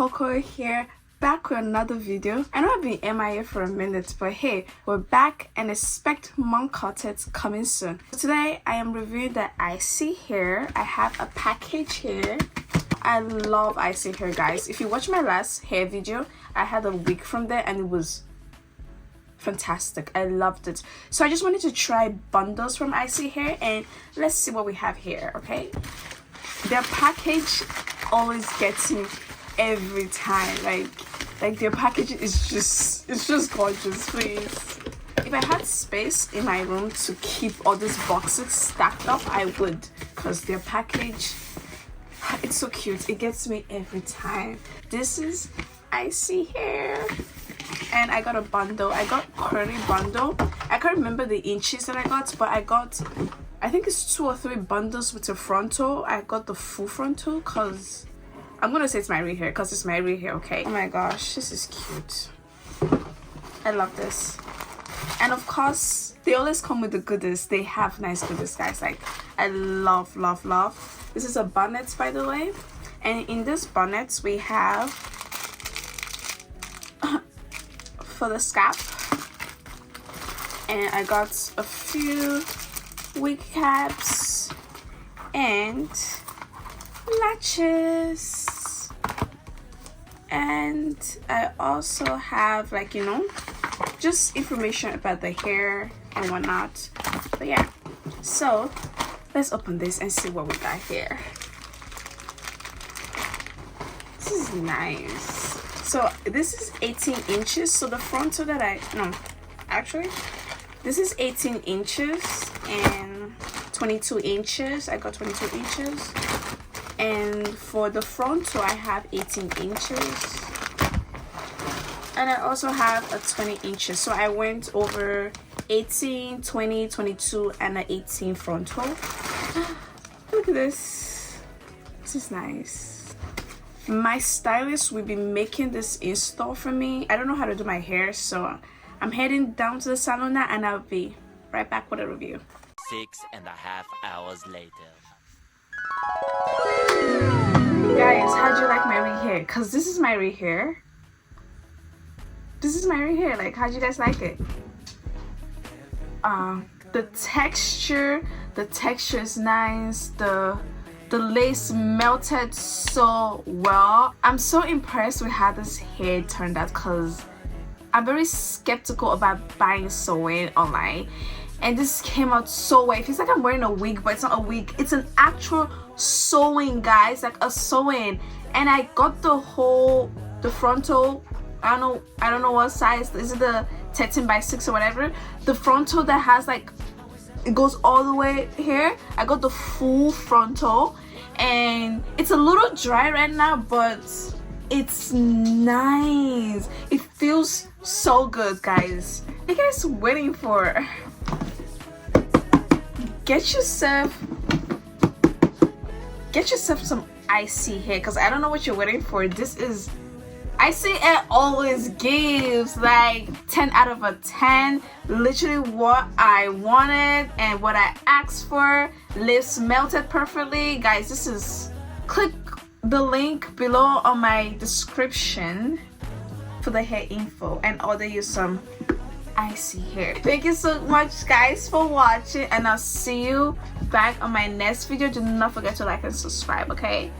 Coco here, back with another video. I know I've been MIA for a minute, but hey, we're back and expect more content coming soon. Today I am reviewing the ISEE Hair. I have a package here. I love ISEE Hair, guys. If you watch my last hair video, I had a wig from there and it was fantastic. I loved it. So I just wanted to try bundles from ISEE Hair and let's see what we have here, okay? Their package always gets me every time. Like their package is just gorgeous. Please, if I had space in my room to keep all these boxes stacked up, I would, because their package, it's so cute. It gets me every time. This is ISEE Hair and I got a bundle. I got curly bundle. I can't remember the inches that I got, but I think it's 2 or 3 bundles with a frontal. I got the full frontal because I'm gonna say it's my real hair because it's my real hair, okay? Oh my gosh, this is cute. I love this. And of course, they always come with the goodies. They have nice goodies, guys. Like, I love, love, love. This is a bonnet, by the way. And in this bonnet, we have for the scalp. And I got a few wig caps and lashes, and I also have, like, you know, just information about the hair and whatnot. But yeah, so let's open this and see what we got here. This is nice. So this is 18 inches. So the frontal that this is 18 inches and 22 inches. I got 22 inches. And for the frontal, I have 18 inches. And I also have a 20 inches. So I went over 18, 20, 22, and an 18 frontal. Look at this. This is nice. My stylist will be making this install for me. I don't know how to do my hair, so I'm heading down to the salon now, and I'll be right back with a review. 6.5 hours later. Guys, how'd you like my real hair? Because this is my real hair. This is my real hair. Like, how'd you guys like it? The texture is nice. The lace melted so well. I'm so impressed with how this hair turned out, because I'm very skeptical about buying sew-in online, and this came out so well. It feels like I'm wearing a wig, but it's not a wig. It's an actual sewing, guys, like a sewing. And I got the frontal. I don't know what size. Is it the 13 by 6 or whatever? The frontal that has, like, it goes all the way here. I got the full frontal, and it's a little dry right now, but it's nice. It feels so good, guys. What are you guys waiting for? Get yourself some ISEE Hair, because I don't know what you're waiting for. This is ISEE Hair always gives like 10 out of a 10. Literally what I wanted and what I asked for. Lips melted perfectly, guys. This is, click the link below on my description for the hair info and order you some ISEE Hair. Thank you so much, guys, for watching, and I'll see you back on my next video. Do not forget to like and subscribe, okay?